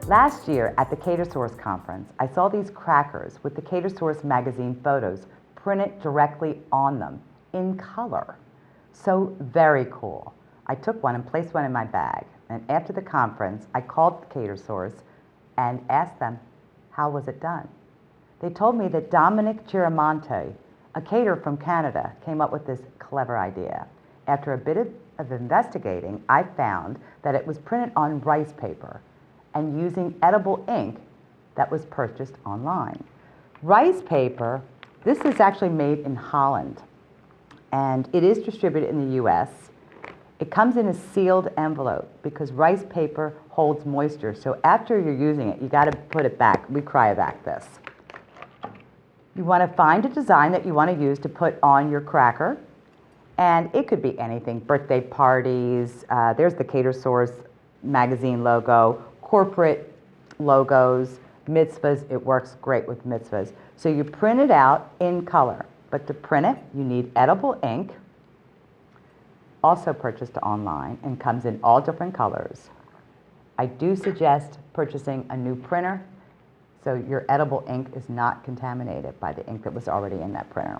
Last year at the CaterSource conference, I saw these crackers with the CaterSource magazine photos printed directly on them in color. So very cool. I took one and placed one in my bag. And after the conference, I called CaterSource and asked them, how was it done? They told me that Dominic Giramonte, a caterer from Canada, came up with this clever idea. After a bit of investigating, I found that it was printed on rice paper and using edible ink that was purchased online. Rice paper, this is actually made in Holland, and it is distributed in the US. It comes in a sealed envelope because rice paper holds moisture, so after you're using it, you gotta put it back. We cryovac this. You wanna find a design that you wanna use to put on your cracker, and it could be anything, birthday parties, there's the CaterSource magazine logo, corporate logos, mitzvahs, it works great with mitzvahs. So you print it out in color, but to print it, you need edible ink, also purchased online and comes in all different colors. I do suggest purchasing a new printer so your edible ink is not contaminated by the ink that was already in that printer.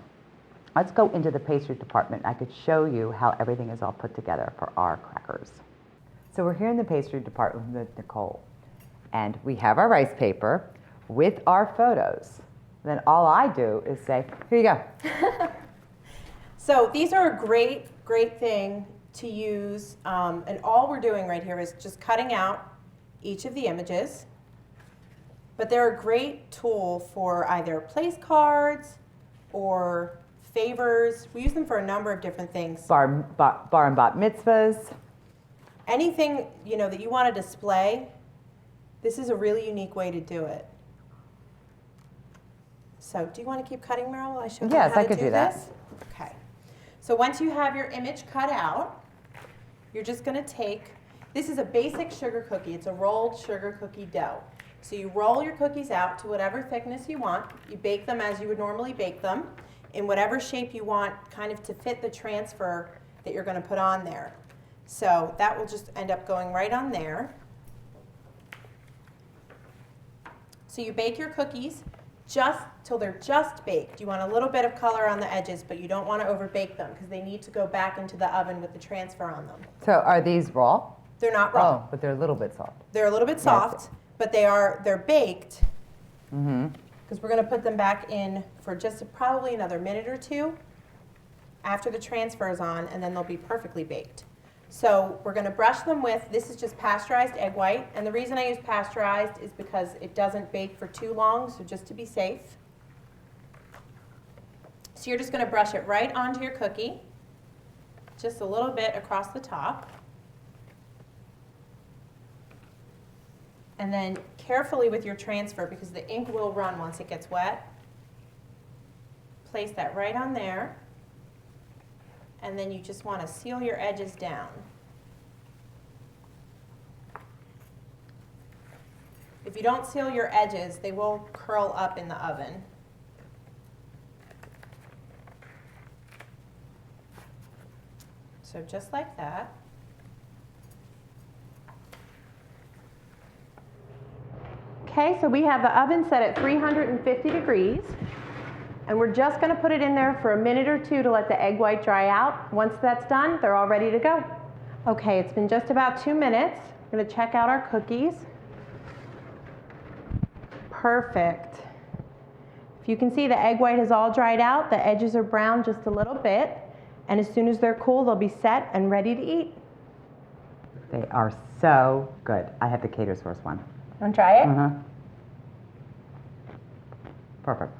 Let's go into the pastry department. I could show you how everything is all put together for our crackers. So we're here in the pastry department with Nicole, and we have our rice paper with our photos. Then all I do is say, here you go. So these are a great thing to use, and all we're doing right here is just cutting out each of the images. But they're a great tool for either place cards or favors. We use them for a number of different things. Bar and bat mitzvahs. Anything that you want to display, this is a really unique way to do it. So do you want to keep cutting, Meryl, while I show you how to do this? Yes, I could do that. Okay. So once you have your image cut out, you're just going to take, this is a basic sugar cookie. It's a rolled sugar cookie dough. So you roll your cookies out to whatever thickness you want. You bake them as you would normally bake them in whatever shape you want, kind of to fit the transfer that you're going to put on there. So that will just end up going right on there. So you bake your cookies just till they're just baked. You want a little bit of color on the edges, but you don't want to overbake them because they need to go back into the oven with the transfer on them. So are these raw? They're not raw. Oh, but they're a little bit soft. They're a little bit soft, but they're baked. Because we're going to put them back in for just probably another minute or two after the transfer is on, and then they'll be perfectly baked. So we're going to brush them with, this is just pasteurized egg white, and the reason I use pasteurized is because it doesn't bake for too long, so just to be safe. So you're just going to brush it right onto your cookie, just a little bit across the top. And then carefully with your transfer, because the ink will run once it gets wet, place that right on there. And then you just want to seal your edges down. If you don't seal your edges, they will curl up in the oven. So just like that. Okay, so we have the oven set at 350 degrees. And we're just going to put it in there for a minute or two to let the egg white dry out. Once that's done, they're all ready to go. Okay, it's been just about 2 minutes. We're going to check out our cookies. Perfect. If you can see, the egg white has all dried out. The edges are brown just a little bit. And as soon as they're cool, they'll be set and ready to eat. They are so good. I have the CaterSource one. Want to try it? Mm-hmm. Perfect.